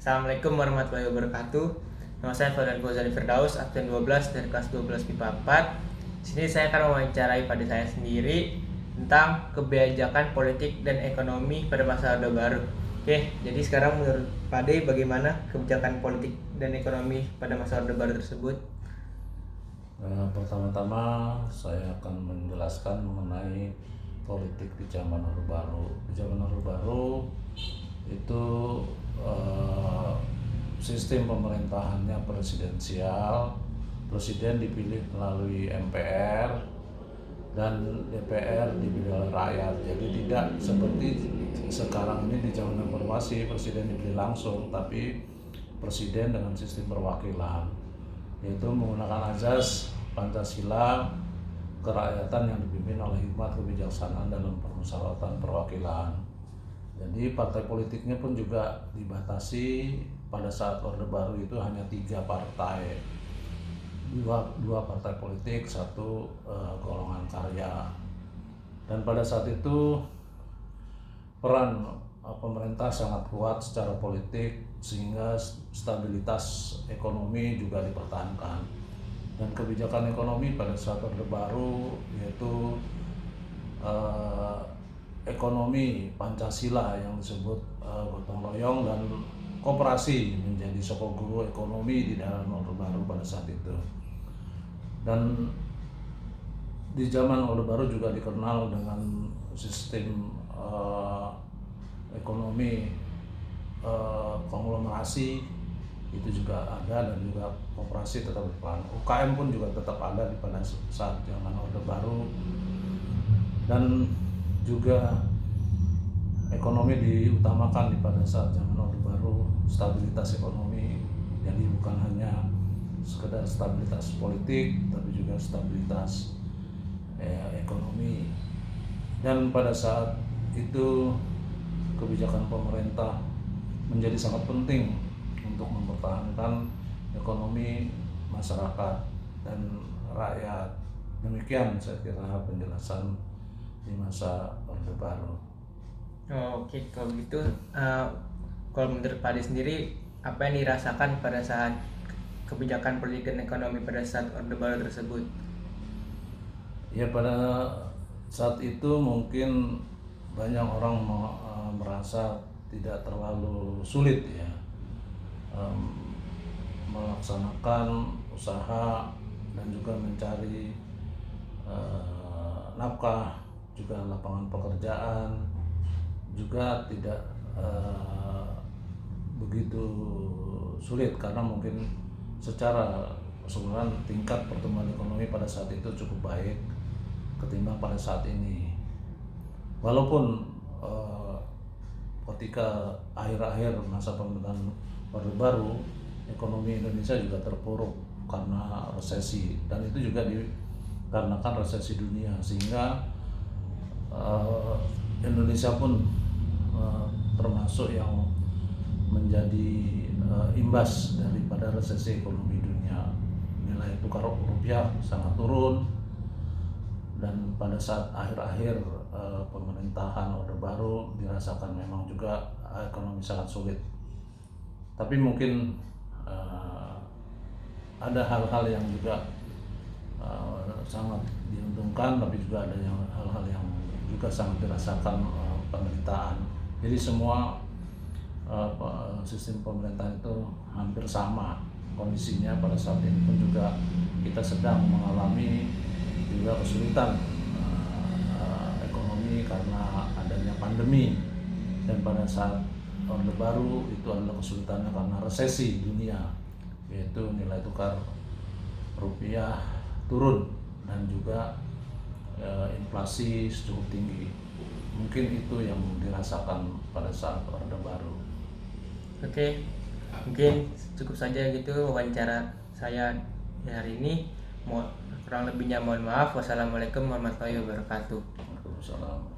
Assalamualaikum warahmatullahi wabarakatuh. Nama saya Fadlan Ghazali Firdaus, absen 12 dari kelas 12 MIPA 4. Di sini saya akan mewawancarai pada saya sendiri tentang kebijakan politik dan ekonomi pada masa Orde Baru. Oke, jadi sekarang menurut Pade bagaimana kebijakan politik dan ekonomi pada masa Orde Baru tersebut? Pertama-tama saya akan menjelaskan mengenai politik di zaman Orde Baru. Di zaman Orde Baru itu sistem pemerintahannya presidensial, presiden dipilih melalui MPR dan DPR dipilih oleh rakyat. Jadi tidak seperti sekarang ini di zaman reformasi presiden dipilih langsung, tapi presiden dengan sistem perwakilan, yaitu menggunakan azas Pancasila, kerakyatan yang dipimpin oleh hikmat kebijaksanaan dalam permusyawaratan perwakilan. Jadi partai politiknya pun juga dibatasi. Pada saat Orde Baru itu hanya 3 partai, dua partai politik, satu golongan karya. Dan pada saat itu peran pemerintah sangat kuat secara politik sehingga stabilitas ekonomi juga dipertahankan. Dan kebijakan ekonomi pada saat Orde Baru yaitu ekonomi Pancasila yang disebut gotong royong dan koperasi menjadi sokok guru ekonomi di dalam Orde Baru pada saat itu. Dan di zaman Orde Baru juga dikenal dengan sistem ekonomi konglomerasi, itu juga ada, dan juga koperasi tetap berperan. UKM pun juga tetap ada di pada saat zaman Orde Baru. Dan juga ekonomi diutamakan di pada saat zaman Orde Baru, stabilitas ekonomi. Jadi bukan hanya sekedar stabilitas politik, tapi juga stabilitas ekonomi. Dan pada saat itu kebijakan pemerintah menjadi sangat penting untuk mempertahankan ekonomi masyarakat dan rakyat. Demikian saya kira penjelasan di masa Orde Baru. Oke, kalau gitu, kalau menurut Pade sendiri, apa yang dirasakan pada saat kebijakan politik dan ekonomi pada saat Orde Baru tersebut? Ya, pada saat itu mungkin banyak orang merasa tidak terlalu sulit ya melaksanakan usaha dan juga mencari nafkah, juga lapangan pekerjaan juga tidak begitu sulit, karena mungkin secara keseluruhan tingkat pertumbuhan ekonomi pada saat itu cukup baik ketimbang pada saat ini. Walaupun ketika akhir-akhir masa pemerintahan Orde Baru, ekonomi Indonesia juga terpuruk karena resesi, dan itu juga dikarenakan resesi dunia, sehingga Indonesia pun termasuk yang menjadi imbas daripada resesi ekonomi dunia. Nilai tukar rupiah sangat turun, dan pada saat akhir-akhir pemerintahan Orde Baru dirasakan memang juga ekonomi sangat sulit. Tapi mungkin ada hal-hal yang juga sangat diuntungkan, tapi juga ada hal-hal yang juga sangat dirasakan penderitaan. Jadi semua sistem pemerintahan itu hampir sama kondisinya pada saat ini. Pun juga kita sedang mengalami juga kesulitan ekonomi karena adanya pandemi, dan pada saat Orde Baru itu adalah kesulitannya karena resesi dunia, yaitu nilai tukar rupiah turun dan juga inflasi cukup tinggi. Mungkin itu yang dirasakan pada saat Orde Baru. Oke, mungkin cukup saja gitu wawancara saya hari ini. Kurang lebihnya mohon maaf. Wassalamualaikum warahmatullahi wabarakatuh. Waalaikumsalam.